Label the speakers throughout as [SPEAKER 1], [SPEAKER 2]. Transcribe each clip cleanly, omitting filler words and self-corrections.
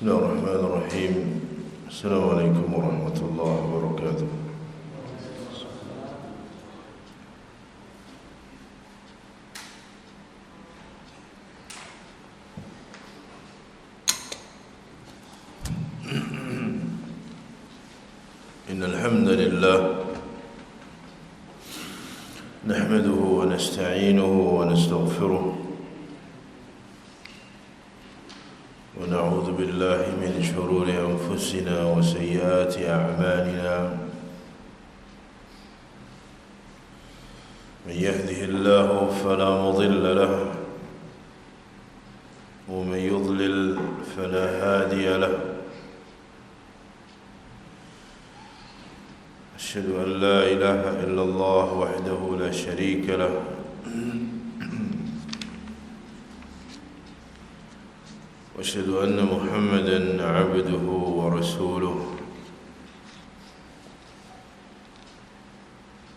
[SPEAKER 1] Bismillahirrahmanirrahim. Assalamualaikum warahmatullahi wabarakatuh. Innal hamdalillah nahmaduhu wa nasta'inuhu wa nastaghfiruh ونعوذ بالله من شرور أنفسنا وسيئات أعمالنا من يهده الله فلا مضل له ومن يضلل فلا هادي له أشهد أن لا إله إلا الله وحده لا شريك له وأشهد أن محمدًا عبده ورسوله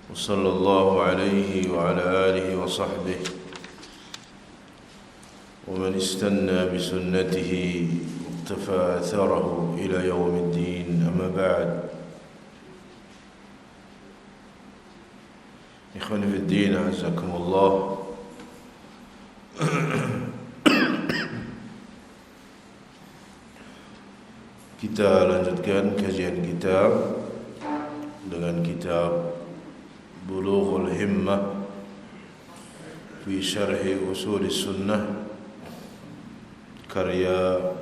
[SPEAKER 1] وصلى الله عليه وعلى آله وصحبه ومن استنى بسنته واقتفى أثره إلى يوم الدين. أما بعد، إخواني في الدين أعزكم الله. Kita lanjutkan kajian kita dengan kitab Bulughul Himmah fi Syarhi Usulis Sunnah karya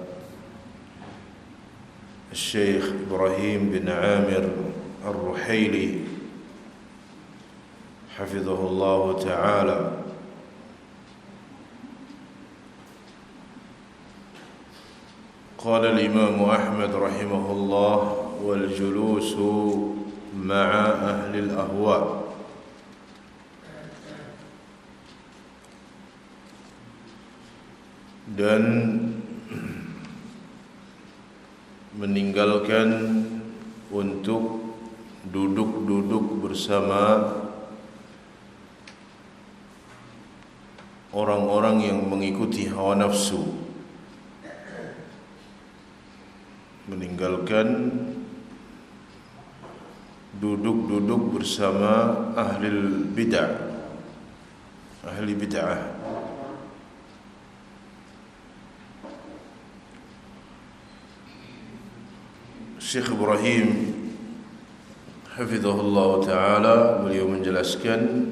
[SPEAKER 1] Syekh Ibrahim bin Amir Ar-Ruhaili hafizahullah ta'ala. قال الإمام أحمد رحمه الله: والجلوس مع أهل الأهواء. Dan meninggalkan untuk duduk-duduk bersama orang-orang yang mengikuti hawa nafsu. Meninggalkan duduk-duduk bersama ahli bid'ah, ahli bid'ah. Syekh Ibrahim hafizahullah ta'ala, beliau menjelaskan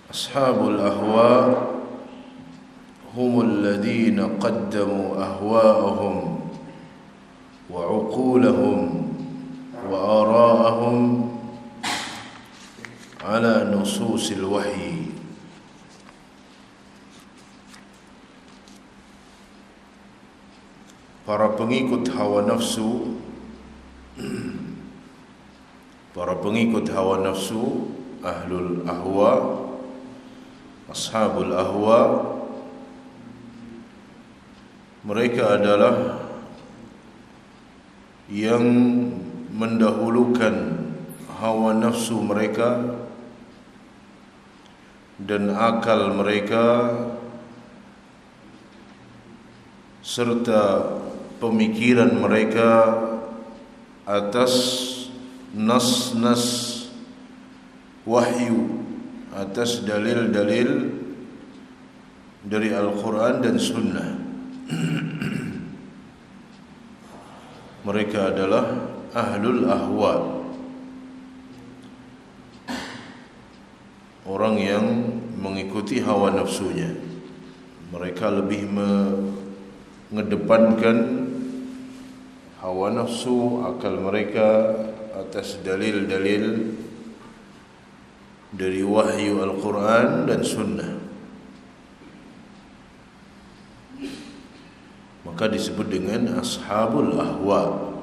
[SPEAKER 1] ashabul ahwa هم الذين قدموا أهواءهم وعقولهم وآراءهم على نصوص الوحي. Para pengikut hawa nafsu, para pengikut hawa nafsu, ahlul ahwa, ashabul ahwa, mereka adalah yang mendahulukan hawa nafsu mereka dan akal mereka serta pemikiran mereka atas nas-nas wahyu, atas dalil-dalil dari Al-Quran dan Sunnah. Mereka adalah ahlul ahwa, orang yang mengikuti hawa nafsunya. Mereka lebih mengedepankan hawa nafsu, akal mereka atas dalil-dalil dari wahyu Al-Quran dan Sunnah. Maka disebut dengan ashabul ahwa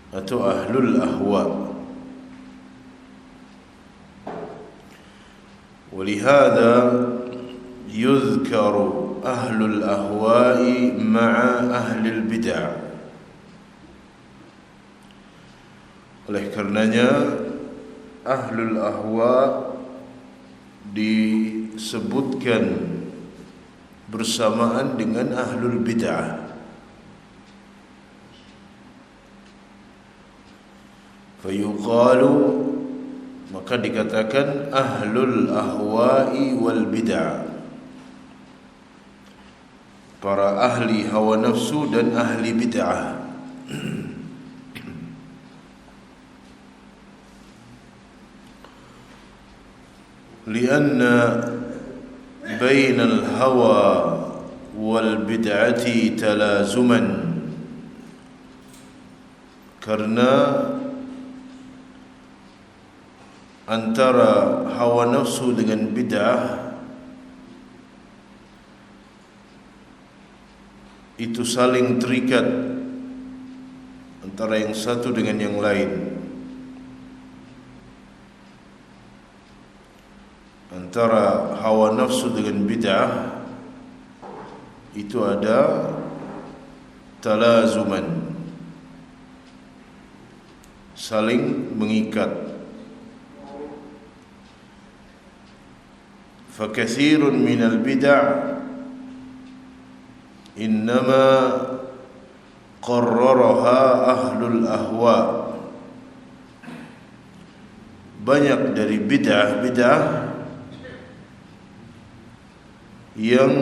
[SPEAKER 1] atau ahlul ahwa. Walihada yuzkaru ahlul ahwa'i ma'a ahlil bid'ah. Oleh karenanya ahlul ahwa disebutkan bersamaan dengan ahlul bid'ah. Fayuqalu, maka dikatakan ahlul ahwa'i wal bid'ah, para ahli hawa nafsu dan ahli bid'ah. Lianna bainal hawa wal bid'ati talazuman, karena antara hawa nafsu dengan bid'ah itu saling terikat, antara yang satu dengan yang lain. Antara hawa nafsu dengan bid'ah itu ada talazuman, saling mengikat. Fakathirun minal bid'ah innama qarraraha ahlul ahwa. Banyak dari bid'ah yang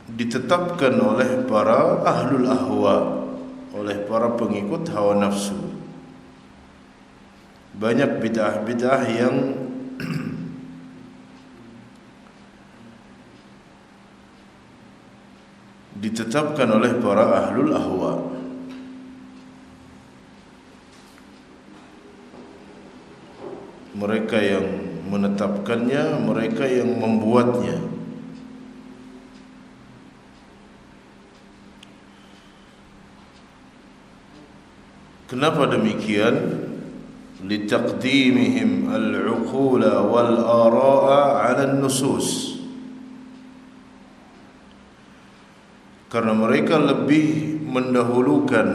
[SPEAKER 1] ditetapkan oleh para ahlul ahwa, oleh para pengikut hawa nafsu. Banyak bid'ah yang ditetapkan oleh para ahlul ahwa. Mereka yang menetapkannya, mereka yang membuatnya. Kenapa demikian? Litaqdimihim al-uqula wal ara'a 'ala an-nusus. Karena mereka lebih mendahulukan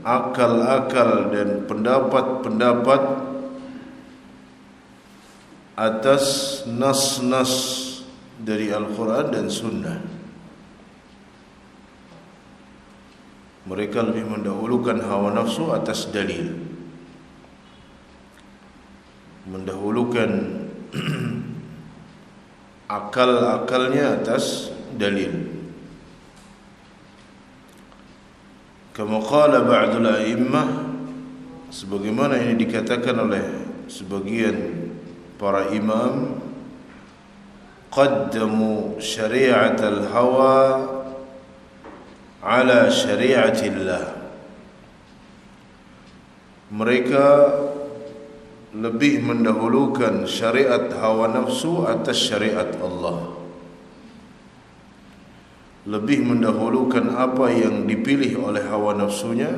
[SPEAKER 1] akal-akal dan pendapat-pendapat atas nas-nas dari Al-Quran dan Sunnah. Mereka lebih mendahulukan hawa nafsu atas dalil, mendahulukan akal-akalnya atas dalil. Kama qala ba'dul a'immah, sebagaimana ini dikatakan oleh sebagian para imam, qaddamu syari'atal hawa ala syari'atillah. Mereka lebih mendahulukan syariat hawa nafsu atas syariat Allah, lebih mendahulukan apa yang dipilih oleh hawa nafsunya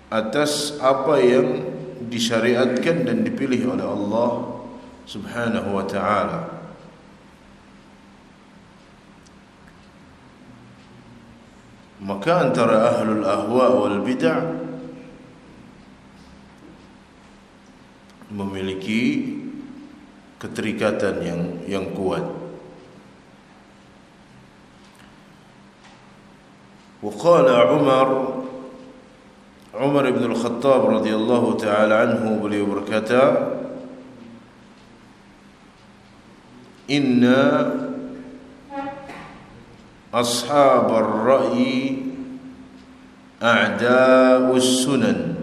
[SPEAKER 1] atas apa yang disyariatkan dan dipilih oleh Allah Subhanahu wa ta'ala. Maka antara ahlul ahwa wal bid'ah memiliki keterikatan yang kuat. وقال عمر بن الخطاب رضي الله تعالى عنه beliau berkata, inna ashab ar-ra'yi a'da'us sunan.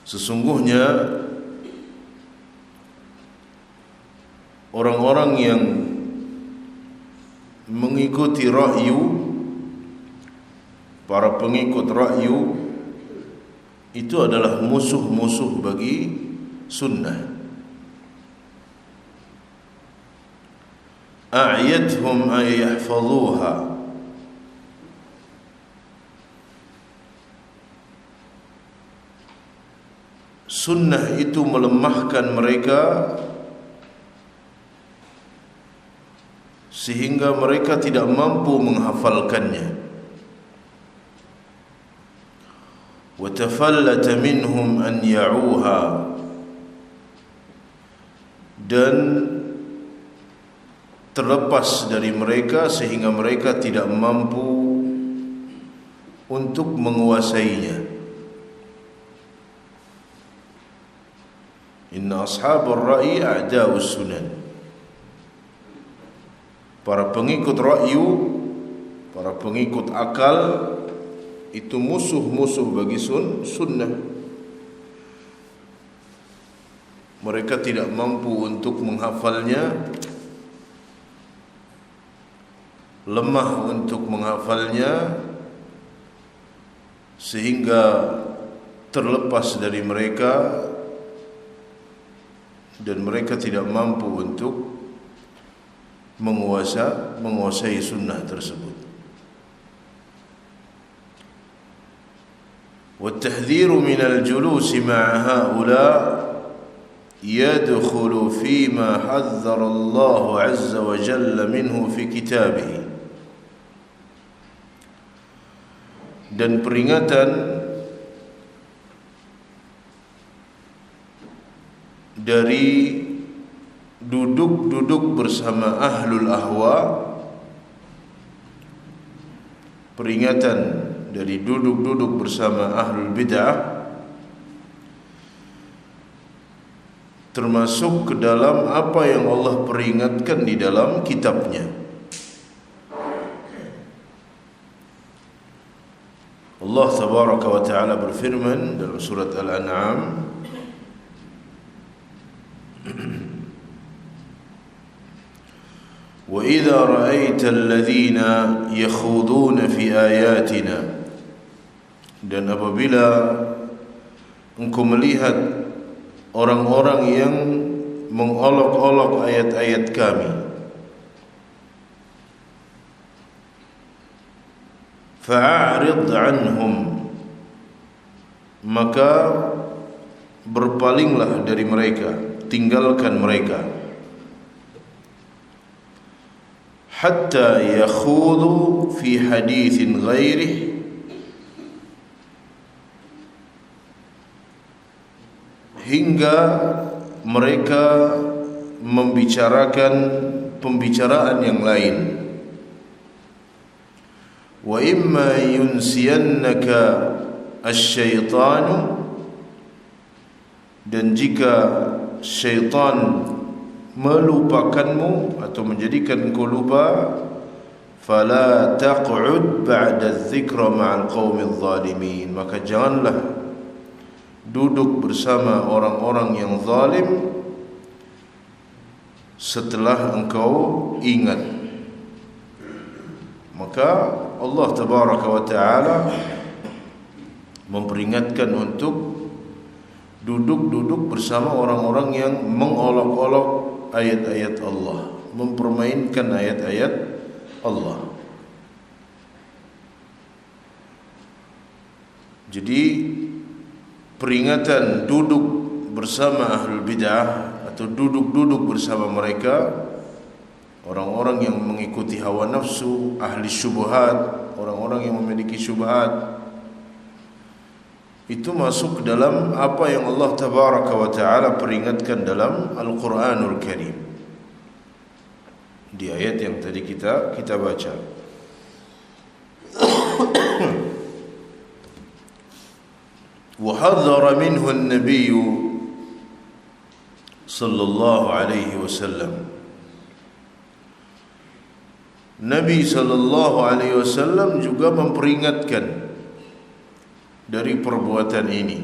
[SPEAKER 1] Sesungguhnya orang-orang yang mengikuti ra'yu, para pengikut ra'yu, itu adalah musuh-musuh bagi sunnah. A'yadhum ay yahfazuha, sunnah itu melemahkan mereka sehingga mereka tidak mampu menghafalkannya. Wa tafallata minhum an ya'uha, dan terlepas dari mereka sehingga mereka tidak mampu untuk menguasainya. Inna ashabur ra'i a'da'us sunan. Para pengikut ra'yu, para pengikut akal, itu musuh-musuh bagi sunnah. Mereka tidak mampu untuk menghafalnya, lemah untuk menghafalnya, sehingga terlepas dari mereka dan mereka tidak mampu untuk menguasai sunnah tersebut. والتحذير من الجلوس مع هؤلاء يدخل فيما حذر الله عز وجل منه في كتابه. Dan peringatan dari duduk-duduk bersama ahlul ahwa, peringatan dari duduk-duduk bersama ahlul bid'ah termasuk ke dalam apa yang Allah peringatkan di dalam kitabnya. Allah tabaraka wa ta'ala berfirman dalam surat Al-An'am, وَإِذَا رَأَيْتَ الَّذِينَ يَخُوضُونَ فِي آيَاتِنَا, dan apabila engkau melihat orang-orang yang mengolok-olok ayat-ayat kami, fa'arid anhum, maka berpalinglah dari mereka, tinggalkan mereka, hatta yakhudu fi hadithin ghairih, hingga mereka membicarakan pembicaraan yang lain. Wa imma yunsiyannaka asy-syaitanu, dan jika syaitan melupakanmu atau menjadikan engkau lupa, fala taq'ud ba'da adh-dhikra ma'al qaumidh dhalimin, maka janganlah duduk bersama orang-orang yang zalim setelah engkau ingat. Maka Allah tabaraka wa ta'ala memperingatkan untuk duduk-duduk bersama orang-orang yang mengolok-olok ayat-ayat Allah, mempermainkan ayat-ayat Allah. Jadi peringatan duduk bersama ahlul bid'ah atau duduk-duduk bersama mereka, orang-orang yang mengikuti hawa nafsu, ahli syubhat, orang-orang yang memiliki syubhat, itu masuk ke dalam apa yang Allah tabaraka wa ta'ala peringatkan dalam Al-Quranul Karim di ayat yang tadi kita baca. وحذر منه النبي صلى الله عليه وسلم, Nabi sallallahu alaihi wasallam juga memperingatkan dari perbuatan ini.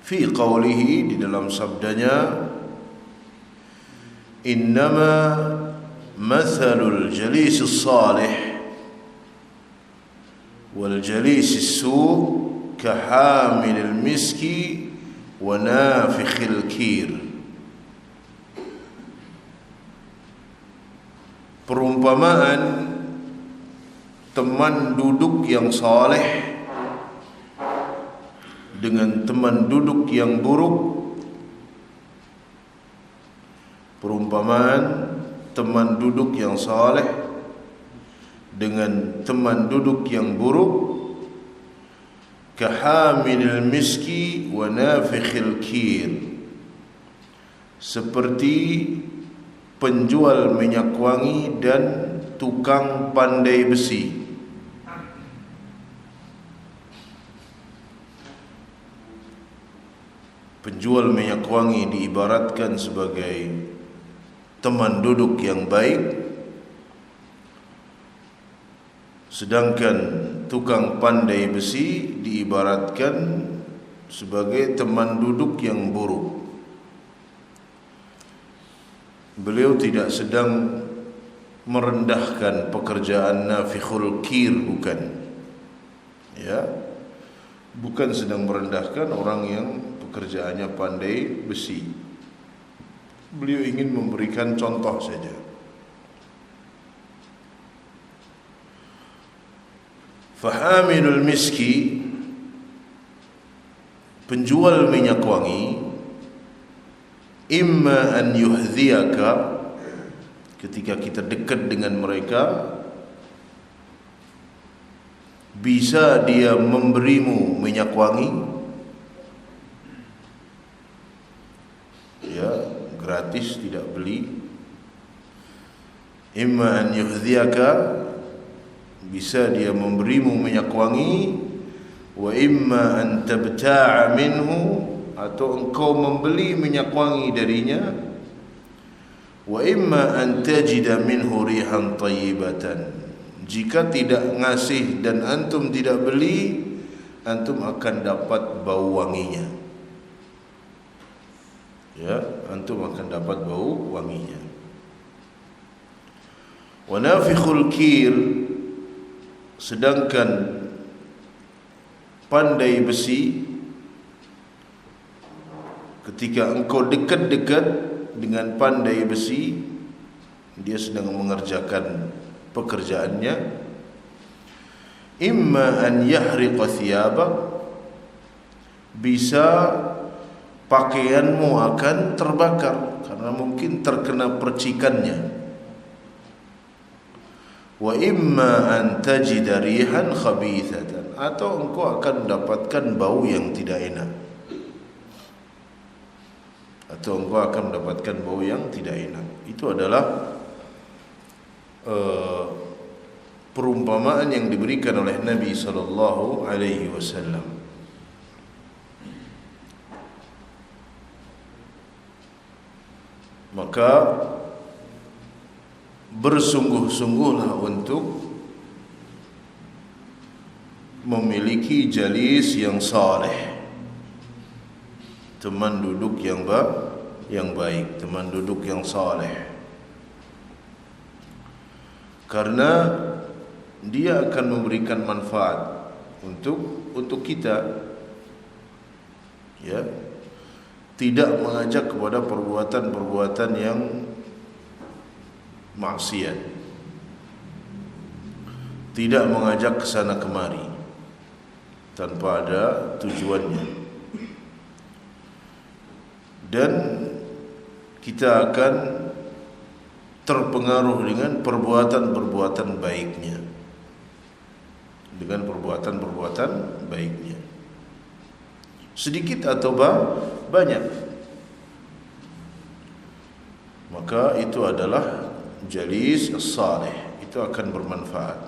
[SPEAKER 1] Fi qawlihi, di dalam sabdanya, innama mathalul jalisis salih wal jalisis su' kahamilil miski wa nafikhil kir. Perumpamaan teman duduk yang saleh dengan teman duduk yang buruk, perumpamaan teman duduk yang saleh dengan teman duduk yang buruk, kahamilil miski wa nafikhil kir, seperti penjual minyak wangi dan tukang pandai besi. Penjual minyak wangi diibaratkan sebagai teman duduk yang baik, sedangkan tukang pandai besi diibaratkan sebagai teman duduk yang buruk. Beliau tidak sedang merendahkan pekerjaan nafikhul kir, bukan. Ya, bukan sedang merendahkan orang yang pekerjaannya pandai besi. Beliau ingin memberikan contoh saja. Fahamilul miski, penjual minyak wangi, imma an yuhdhiyaka, ketika kita dekat dengan mereka, bisa dia memberimu minyak wangi, ya, gratis, tidak beli. Imma an yuhdhiyaka, bisa dia memberimu minyak wangi, wa imma an tabta'a minhu, atau engkau membeli minyak wangi darinya, wa imma an tajida minhu rihan tayyibatan, jika tidak ngasih dan antum tidak beli, antum akan dapat bau wanginya. Ya, antum akan dapat bau wanginya. Wa nafikhul kir, sedangkan pandai besi, ketika engkau dekat-dekat dengan pandai besi, dia sedang mengerjakan pekerjaannya, imma an yahriqa thiyabak, bisa pakaianmu akan terbakar karena mungkin terkena percikannya, wa imma an tajida rihan khabithatan, atau engkau akan mendapatkan bau yang tidak enak, atau engkau akan mendapatkan bau yang tidak enak. Itu adalah perumpamaan yang diberikan oleh Nabi sallallahu alaihi wasallam. Maka bersungguh-sungguhlah untuk memiliki jalis yang saleh, teman duduk yang baik, teman duduk yang saleh, karena dia akan memberikan manfaat untuk kita, ya, tidak mengajak kepada perbuatan-perbuatan yang maksiat, tidak mengajak ke sana kemari tanpa ada tujuannya, dan kita akan terpengaruh dengan perbuatan-perbuatan baiknya, dengan perbuatan-perbuatan baiknya, sedikit atau banyak. Maka itu adalah jalis saleh, itu akan bermanfaat.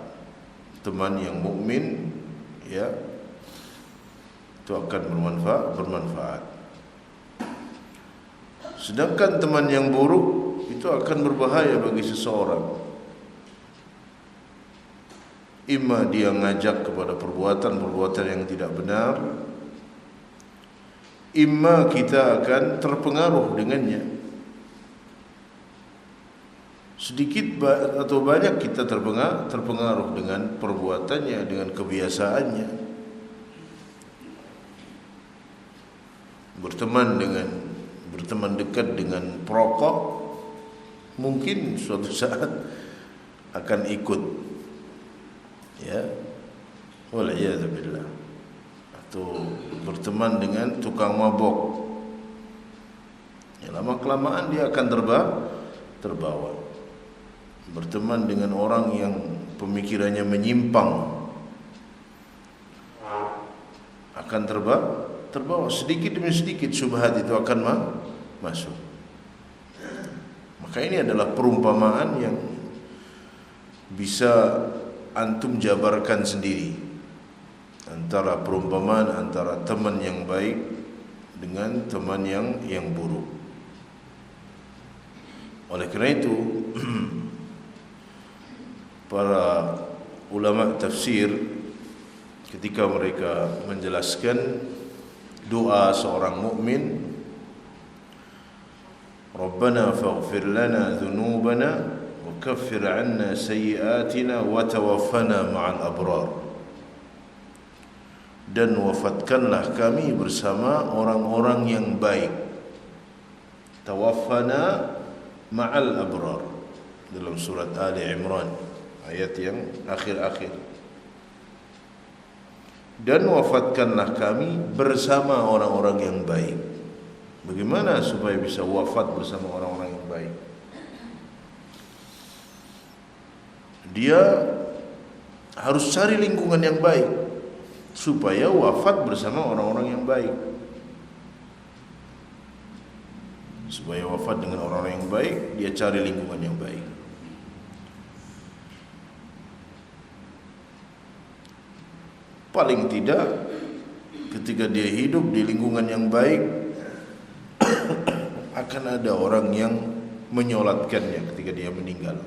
[SPEAKER 1] Teman yang mukmin, ya, itu akan bermanfaat. Sedangkan teman yang buruk itu akan berbahaya bagi seseorang. Imma dia ngajak kepada perbuatan-perbuatan yang tidak benar, imma kita akan terpengaruh dengannya. Sedikit atau banyak kita terpengaruh dengan perbuatannya, dengan kebiasaannya. Berteman dekat dengan perokok, mungkin suatu saat akan ikut, ya, waliyadzubillah. Atau berteman dengan tukang mabok, ya, lama kelamaan dia akan terbawa. berteman dengan orang yang pemikirannya menyimpang, akan terbawa sedikit demi sedikit syubhat itu akan masuk. Maka ini adalah perumpamaan yang bisa antum jabarkan sendiri, antara perumpamaan antara teman yang baik dengan teman yang buruk. Oleh kerana itu para ulama tafsir ketika mereka menjelaskan doa seorang mukmin, Rabbana faghfir lana dhunubana wa kaffir 'anna sayyi'atina wa tawaffana ma'al abrar, dan wafatkanlah kami bersama orang-orang yang baik. Tawaffana ma'al abrar dalam surat Ali Imran ayat yang akhir-akhir. Dan wafatkanlah kami bersama orang-orang yang baik. Bagaimana supaya bisa wafat bersama orang-orang yang baik? Dia harus cari lingkungan yang baik supaya wafat bersama orang-orang yang baik. Supaya wafat dengan orang-orang yang baik, dia cari lingkungan yang baik. Paling tidak ketika dia hidup di lingkungan yang baik, akan ada orang yang menyolatkannya ketika dia meninggal.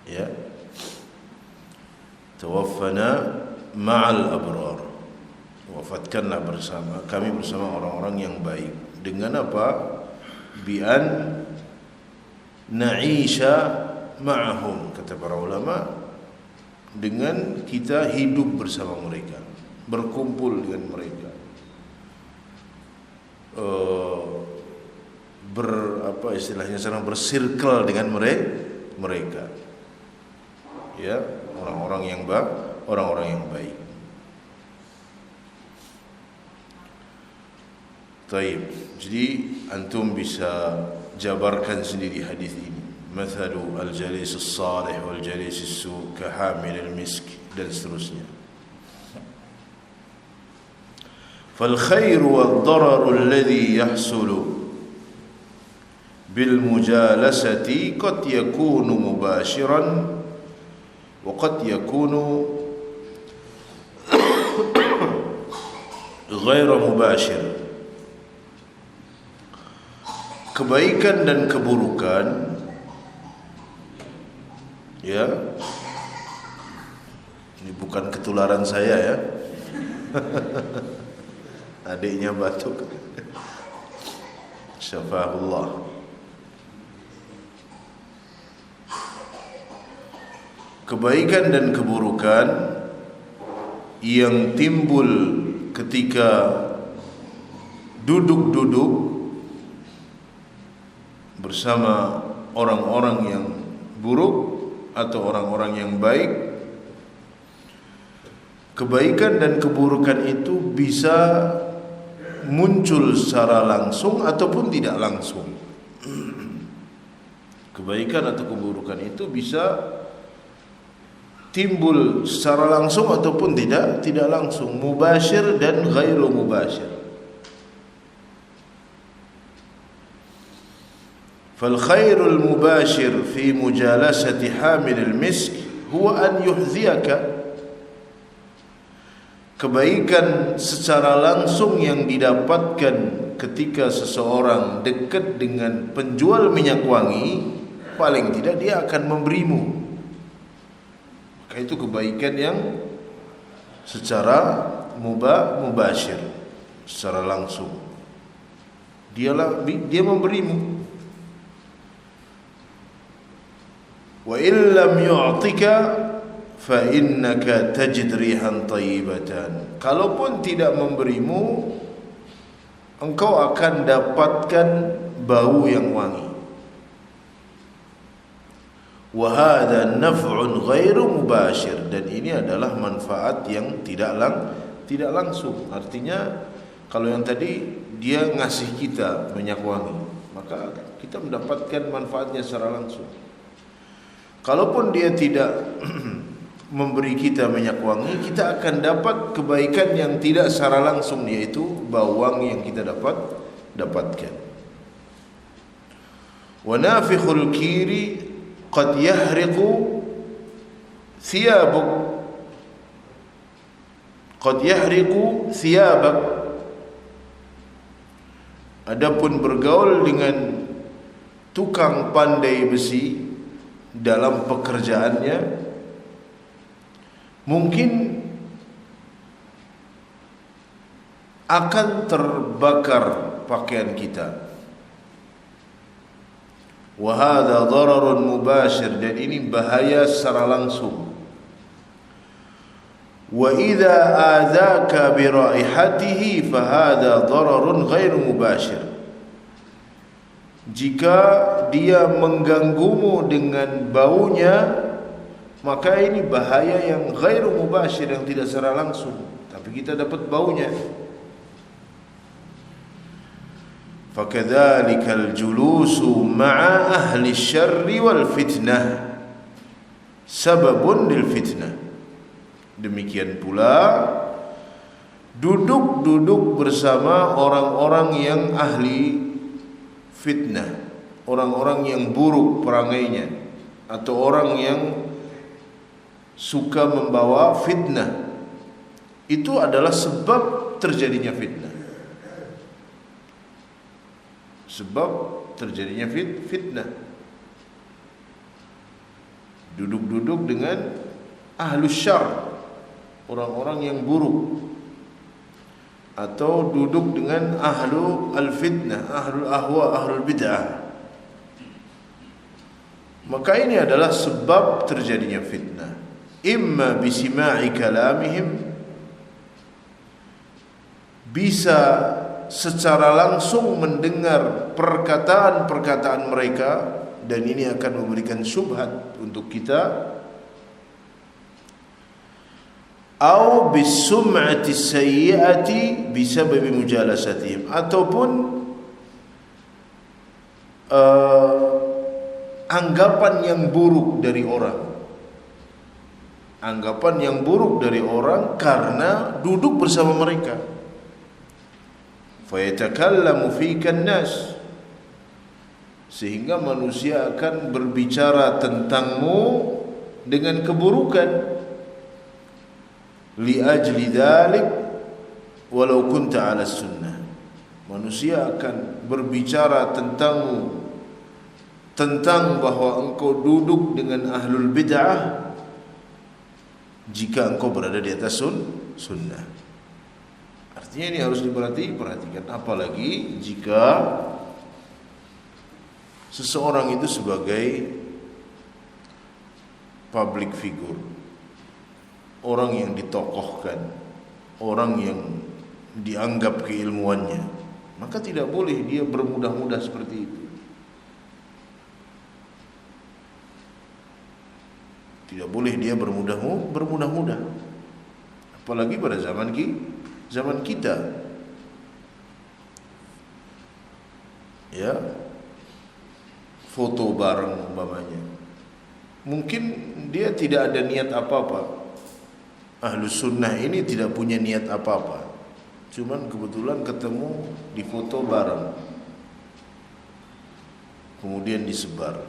[SPEAKER 1] Ya, tawaffana ma'al abrar, wafatkanlah bersama kami bersama orang-orang yang baik. Dengan apa? Bi'an na'isha ma'ahum, kata para ulama, dengan kita hidup bersama mereka, berkumpul dengan mereka, istilahnya sekarang bersirkel dengan mereka, ya, orang-orang yang baik. Taib. Jadi antum bisa jabarkan sendiri hadis ini. Mathalu al-jalis as-salih wal-jalis as-su' kahamil al-misk, dan seterusnya. فالخير والضرر الذي يحصل بالمجالسة قد يكون مباشرا وقد يكون غير مباشر. Kebaikan dan keburukan, ya, ini bukan ketularan saya, ya. Adiknya batuk. Syafahullah. Kebaikan dan keburukan yang timbul ketika duduk-duduk bersama orang-orang yang buruk atau orang-orang yang baik, kebaikan dan keburukan itu bisa muncul secara langsung ataupun tidak langsung. Kebaikan atau keburukan itu bisa timbul secara langsung ataupun tidak langsung, mubashir dan ghairu mubashir. Fal khairul mubashir fi mujalasati hamilil misk huwa an yuhziyaka. Kebaikan secara langsung yang didapatkan ketika seseorang dekat dengan penjual minyak wangi, paling tidak dia akan memberimu. Maka itu kebaikan yang secara mubashir, secara langsung. Dia memberimu. Wa illam yu'tika fa innaka tajid rihan tayyibatan. Kalaupun tidak memberimu, engkau akan dapatkan bau yang wangi. Wa hadha naf'un ghairu mubashir, dan ini adalah manfaat yang tidak langsung. Artinya kalau yang tadi dia ngasih kita minyak wangi, maka kita mendapatkan manfaatnya secara langsung. kalaupun dia tidak memberi kita minyak wangi, kita akan dapat kebaikan yang tidak secara langsung, yaitu bau wangi yang kita dapatkan. Wa nafikhul kiri qad yahriqu thiyabuk, qad yahriqu thiyabak. Adapun bergaul dengan tukang pandai besi dalam pekerjaannya, mungkin akan terbakar pakaian kita. Wa hadha dararun mubashir, dan ini bahaya secara langsung. Wa idza adzaka bi raihatihi fa hadha dararun ghairu mubashir. Jika dia mengganggumu dengan baunya, maka ini bahaya yang ghairu mubashir, yang tidak secara langsung, tapi kita dapat baunya. Fakadzalikal julusu ma'a ahli syarri wal fitnah sababun lil fitnah. Demikian pula duduk bersama orang-orang yang ahli fitnah, orang-orang yang buruk perangainya, atau orang yang suka membawa fitnah, itu adalah sebab terjadinya fitnah. Sebab terjadinya fitnah. Duduk dengan ahlus syarr, orang-orang yang buruk, atau duduk dengan ahlu al-fitnah, ahlul ahwa, ahlul bid'ah, maka ini adalah sebab terjadinya fitnah. Imma bisima'i kalamihim, bisa secara langsung mendengar perkataan-perkataan mereka, dan ini akan memberikan syubhat untuk kita. Au bisum'ati sayyi'ati bisababi mujalasatihim, ataupun anggapan yang buruk dari orang, anggapan yang buruk dari orang karena duduk bersama mereka. Fayatakallamu fikan nas, sehingga manusia akan berbicara tentangmu dengan keburukan. Li ajli dzalik walau kunta 'ala sunnah, manusia akan berbicara tentangmu, tentang bahwa engkau duduk dengan ahlul bid'ah, jika engkau berada di atas sunnah. Artinya ini harus diperhatikan, apalagi jika seseorang itu sebagai public figure, orang yang ditokohkan, orang yang dianggap keilmuannya, maka tidak boleh dia bermudah-mudah seperti itu. Tidak boleh dia bermudah-mudah, apalagi pada zaman kita, ya, foto bareng umpamanya, mungkin dia tidak ada niat apa-apa. Ahlus sunnah ini tidak punya niat apa-apa, cuman kebetulan ketemu di foto bareng, kemudian disebar,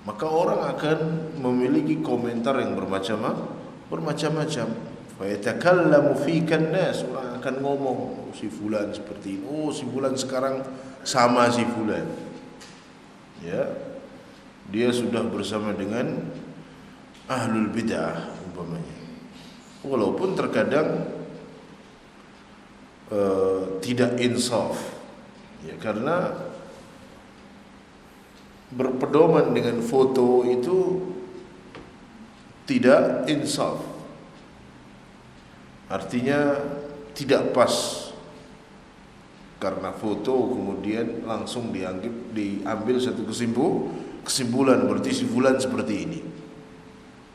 [SPEAKER 1] maka orang akan memiliki komentar yang bermacam-macam. Fayatakallamu fikan nas, orang akan ngomong, oh, si fulan seperti ini, oh si fulan sekarang sama si fulan, ya, dia sudah bersama dengan ahlul bid'ah umpamanya. Walaupun terkadang tidak insaf, ya, karena berpedoman dengan foto itu tidak insaf. Artinya tidak pas, karena foto kemudian langsung diambil satu kesimpulan berarti si fulan seperti ini.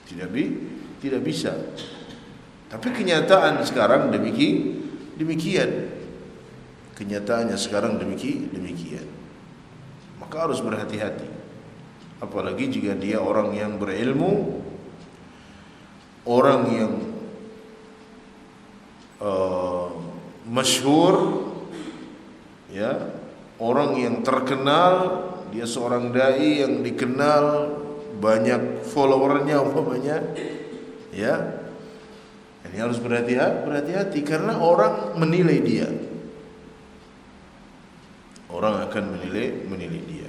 [SPEAKER 1] Tidak bisa. Tapi kenyataan sekarang demikian. Kenyataannya sekarang demikian. Maka harus berhati-hati. apalagi jika dia orang yang berilmu, orang yang masyhur, ya, orang yang terkenal, dia seorang dai yang dikenal, banyak followernya umpamanya, ya. Ini harus berhati-hati karena orang menilai dia. Orang akan menilai dia.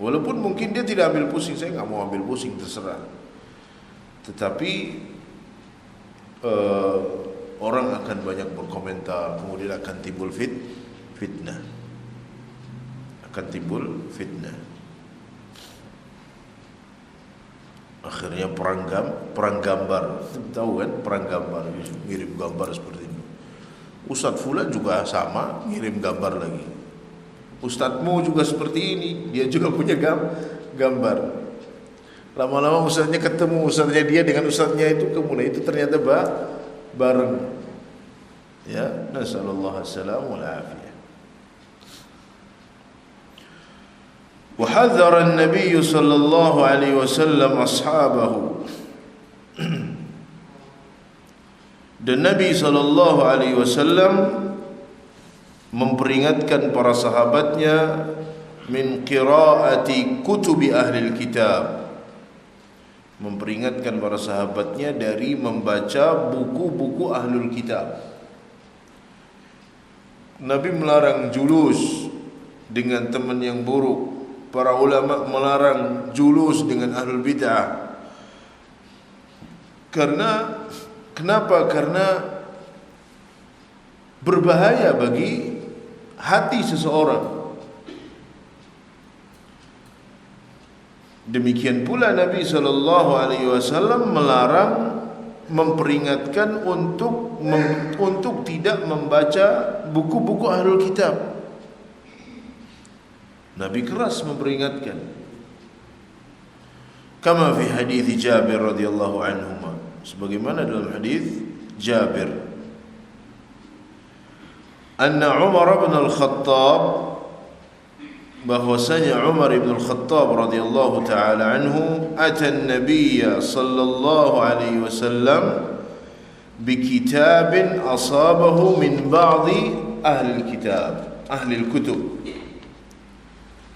[SPEAKER 1] Walaupun mungkin dia tidak ambil pusing, saya nggak mau ambil pusing, terserah. Tetapi orang akan banyak berkomentar, kemudian akan timbul fitnah. Akhirnya perang gambar. Tahu kan perang gambar, ngirim gambar seperti itu. Ustadz fulan juga sama, ngirim gambar lagi. Ustadzmu juga seperti ini, dia juga punya gambar. Lama-lama ustadznya ketemu, ustadznya dia dengan ustadznya itu, kemudian itu ternyata bareng. Ya, nasallallahu alaihi wasallam. وحذر النبي صلى الله عليه وسلم أصحابه. Dan Nabi sallallahu alaihi wasallam memperingatkan para sahabatnya min qiraati kutubi ahli kitab, memperingatkan para sahabatnya dari membaca buku-buku ahlul kitab. Nabi melarang julus dengan teman yang buruk. Para ulama melarang julus dengan ahlul bid'ah. Kenapa? Karena berbahaya bagi hati seseorang. Demikian pula Nabi sallallahu alaihi wasallam melarang, memperingatkan untuk tidak membaca buku-buku ahlul kitab. Nabi keras memperingatkan. Kama fi hadis Jabir radhiyallahu anhu, sebagaimana dalam hadis Jabir, anna Umar bin al-Khattab, bahwasanya Umar bin al-Khattab radhiyallahu taala anhu ata an-nabiy sallallahu alaihi wasallam bi kitabin asabahu min ba'di ahli al-kitab, ahli al-kutub.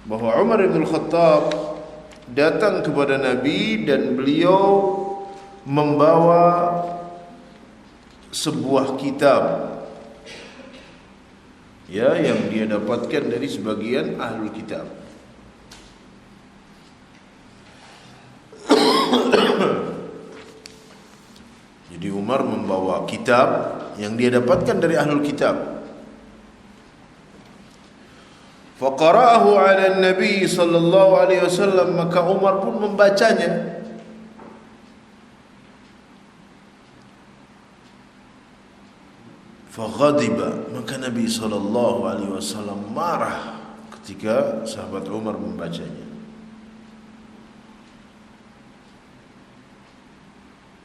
[SPEAKER 1] Bahwa Umar bin Khattab datang kepada Nabi dan beliau membawa sebuah kitab, ya, yang dia dapatkan dari sebagian ahlul kitab. Jadi Umar membawa kitab yang dia dapatkan dari ahlul kitab. Faqara'ahu 'ala an-nabi sallallahu alaihi wasallam, maka Umar pun membacanya. Faghadiba, maka Nabi sallallahu alaihi wasallam marah ketika sahabat Umar membacanya.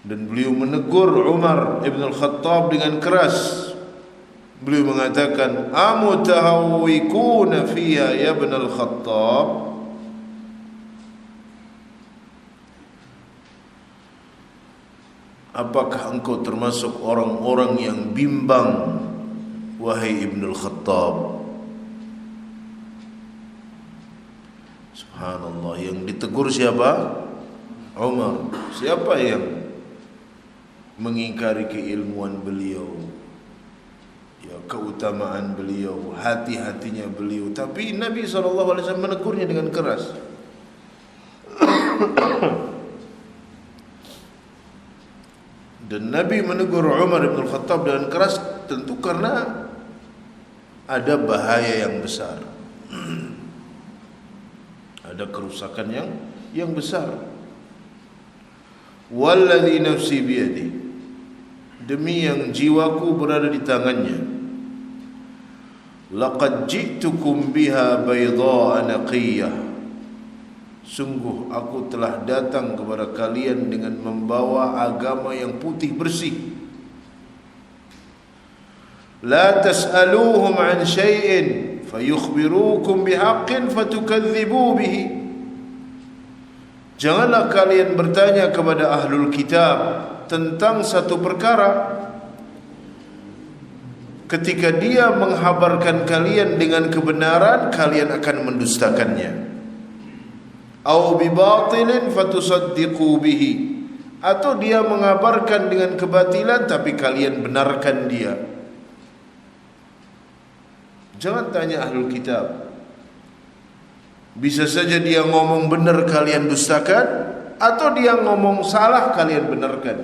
[SPEAKER 1] Dan beliau menegur Umar ibn al-Khattab dengan keras. Beliau mengatakan, amutahawwikuna fiha ya ibn al-Khattab, apakah engkau termasuk orang-orang yang bimbang, wahai ibn al-Khattab? Subhanallah, yang ditegur siapa? Umar. Siapa yang mengingkari keilmuan beliau, ya, keutamaan beliau, hati-hatinya beliau, tapi Nabi SAW menegurnya dengan keras. Dan Nabi menegur Umar bin Khattab dengan keras tentu karena ada bahaya yang besar, ada kerusakan yang besar. Walladzi nafsi biyadi, demi yang jiwaku berada di tangannya, laqad ji'tukum biha bayda'a naqiyah, sungguh aku telah datang kepada kalian dengan membawa agama yang putih bersih. La tas'aluhum an syai'in fayukhbirukum bihaqqin fatukadzibu bihi, Janganlah kalian bertanya kepada ahlul kitab tentang satu perkara ketika dia menghabarkan kalian dengan kebenaran, kalian akan mendustakannya. Au bi batilin fatusaddiqu bihi, atau dia mengabarkan dengan kebatilan tapi kalian benarkan dia. Jangan tanya ahlul kitab. Bisa saja dia ngomong benar kalian dustakan, atau dia ngomong salah kalian benarkan.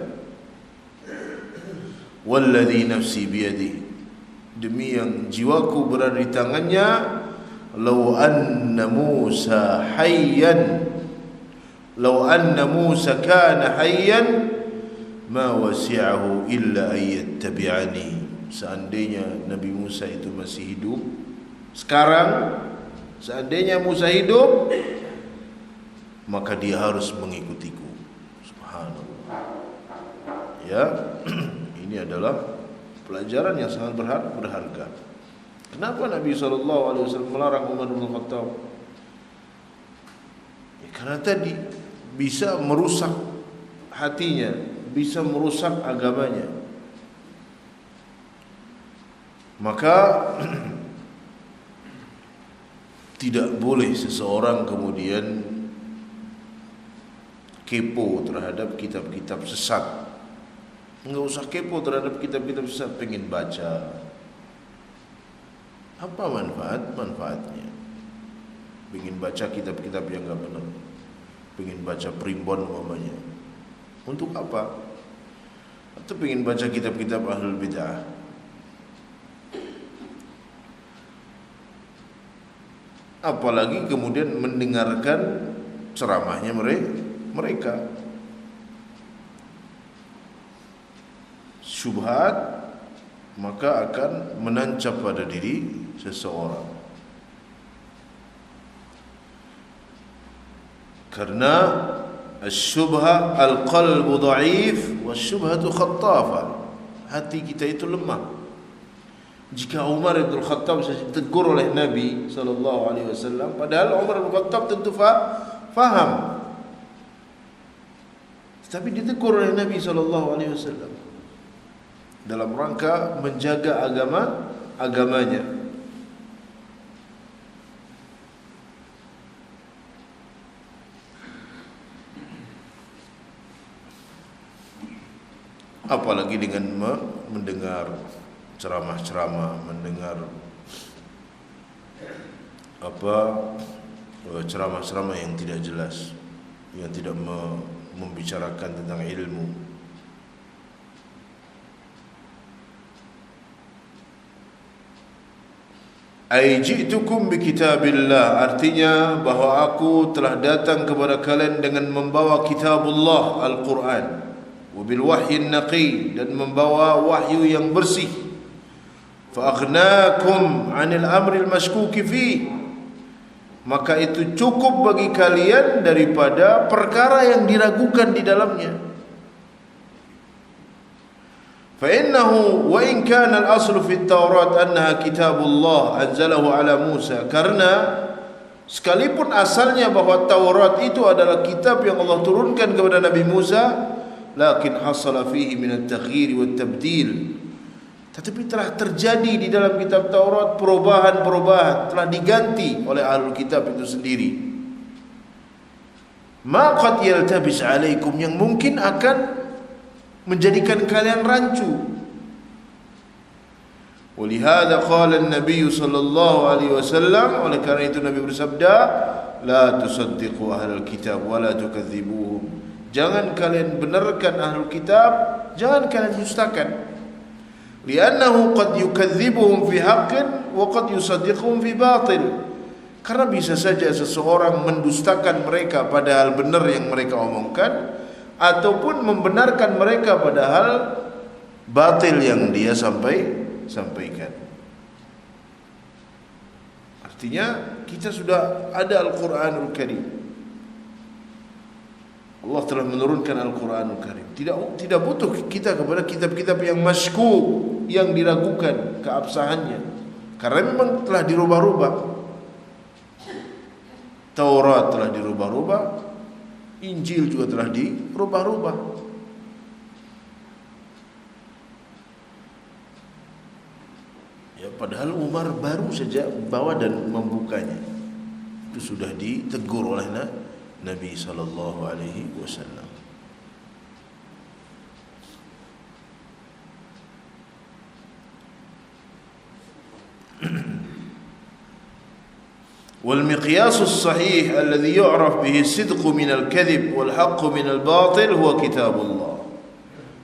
[SPEAKER 1] Walladzi nafsi biyadihi, demi yang jiwaku berada di tangannya, law anna Musa hayyan, law anna Musa kana hayyan ma wasi'ahu illa ayyattabi'ani. Seandainya Nabi Musa itu masih hidup sekarang, seandainya Musa hidup, maka dia harus mengikutiku. Subhanallah. Ya, ini adalah pelajaran yang sangat berharga. Kenapa Nabi SAW melarang Umar bin Khattab? Ya, karena tadi bisa merusak hatinya, bisa merusak agamanya. Maka tidak boleh seseorang kemudian kepo terhadap kitab-kitab sesat. Enggak usah kepo terhadap kitab-kitab sesat, pengen baca. Apa manfaatnya? Pengen baca kitab-kitab yang enggak benar. Pengen baca primbon umpamanya. Untuk apa? Atau pengen baca kitab-kitab ahlul bid'ah. Apalagi kemudian mendengarkan ceramahnya mereka. Syubhat maka akan menancap pada diri seseorang. Karena asy-syubhah al-qalbu dha'if wasyubhatu khattafa. Hati kita itu lemah. Jika Umar bin Khattab ditegur oleh Nabi SAW, padahal Umar bin Khattab tentu faham, tapi ditegur oleh Nabi SAW dalam rangka menjaga agamanya. Apalagi dengan mendengar ceramah-ceramah, mendengar ceramah-ceramah yang tidak jelas, yang tidak membicarakan tentang ilmu. Ai ji'tukum bi kitabillah, artinya bahwa aku telah datang kepada kalian dengan membawa kitabullah Al-Quran, wabil wahyin naqi, dan membawa wahyu yang bersih. Fa aghnakum 'anil amril mashkuki fi, maka itu cukup bagi kalian daripada perkara yang diragukan di dalamnya. Fa innahu wa in kana al-aslu fi at-Taurat annaha kitabullah anzalahu ala Musa, karena sekalipun asalnya bahwa Taurat itu adalah kitab yang Allah turunkan kepada Nabi Musa, lakin hasala fihi min at-taghyir wa at-tabdil, tetapi telah terjadi di dalam kitab Taurat perubahan-perubahan, telah diganti oleh ahlul kitab itu sendiri. Ma qad yaltabis alaikum, yang mungkin akan menjadikan kalian rancu. Walihada qala an-nabiy sallallahu alaihi wasallam, oleh karena itu Nabi bersabda, la tusaddiqu ahlul kitab wa la tukadzibuhum, jangan kalian benarkan ahlul kitab, jangan kalian dustakan. Li'annahu qad yukadzibuhum fi haqqin wa qad yusaddiquhum fi batil, karena bisa saja seseorang mendustakan mereka padahal benar yang mereka omongkan, ataupun membenarkan mereka padahal batil yang dia sampaikan. Artinya kita sudah ada Al-Quranul Karim. Allah telah menurunkan Al-Quranul Karim. Tidak butuh kita kepada kitab-kitab yang masykuk, yang diragukan keabsahannya, karena memang telah dirubah-rubah. Taurat telah dirubah-rubah, Injil juga telah dirubah-rubah. Ya, padahal Umar baru saja bawa dan membukanya. Itu sudah ditegur oleh Nabi sallallahu alaihi wasallam. والمقياس الصحيح الذي يعرف به الصدق من الكذب والحق من الباطل هو كتاب الله.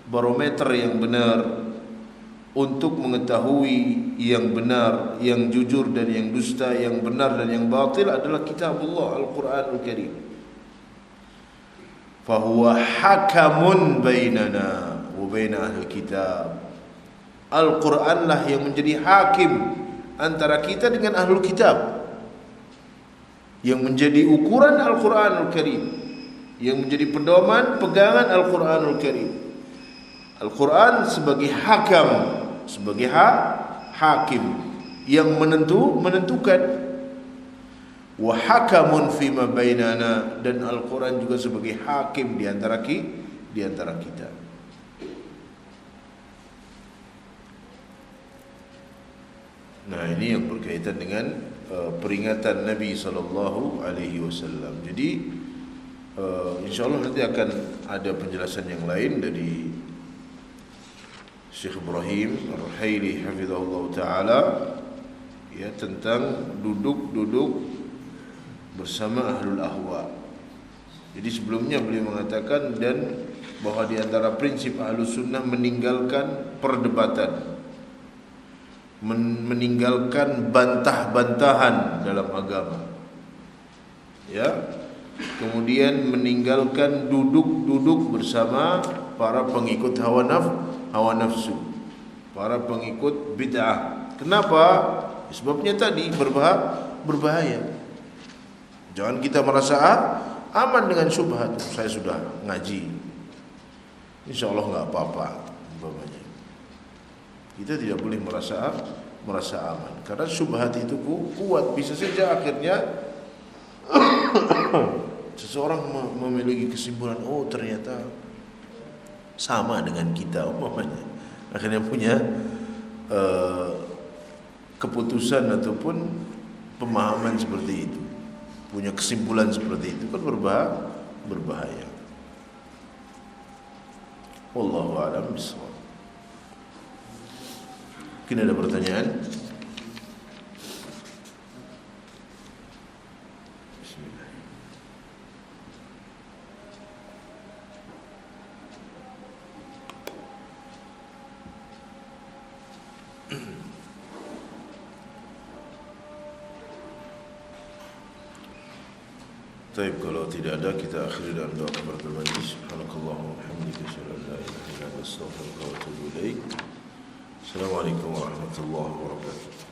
[SPEAKER 1] Barometer yang benar untuk mengetahui yang benar, yang jujur dan yang dusta, yang benar dan yang batil adalah kitab Allah, Al-Quranul Karim. Fahuwa hakamun bainana wa baina ahli kitab. Al-Quran lah yang menjadi hakim antara kita dengan ahlul kitab, yang menjadi ukuran Al-Quranul Karim, yang menjadi pedoman pegangan Al-Quranul Karim. Al-Quran sebagai hakam, sebagai hakim yang menentukan. Wa hakamun fima bainana, dan Al-Quran juga sebagai hakim di antara kita. Nah, ini yang berkaitan dengan peringatan Nabi sallallahu alaihi wasallam. Jadi insyaallah nanti akan ada penjelasan yang lain dari Syekh Ibrahim Ar-Ruhaili hafizahullah taala, ya, tentang duduk bersama ahlul ahwa. Jadi sebelumnya beliau mengatakan dan bahwa di antara prinsip ahlus sunnah meninggalkan perdebatan, meninggalkan bantah-bantahan dalam agama, ya, kemudian meninggalkan duduk bersama para pengikut hawa nafsu, para pengikut bid'ah. Kenapa? Sebabnya tadi berbahaya. Jangan kita merasa aman dengan syubhat. Saya sudah ngaji, insyaallah enggak apa-apa umpamanya. Kita tidak boleh merasa aman, karena syubhat itu kuat. Bisa saja akhirnya seseorang memiliki kesimpulan, oh ternyata sama dengan kita umpamanya. Akhirnya punya keputusan ataupun pemahaman seperti itu, punya kesimpulan seperti itu, kan berbahaya. Wallahu a'lam bishawab. Mungkin ada pertanyaan? Bismillah. Baik, kalau tidak ada kita akhiri dalam doa kafaratul majlis. Subhanakallahumma wa bihamdika asyhadu an la ilaha illa anta astaghfiruka wa atubu ilaik. Assalamualaikum warahmatullahi wabarakatuh.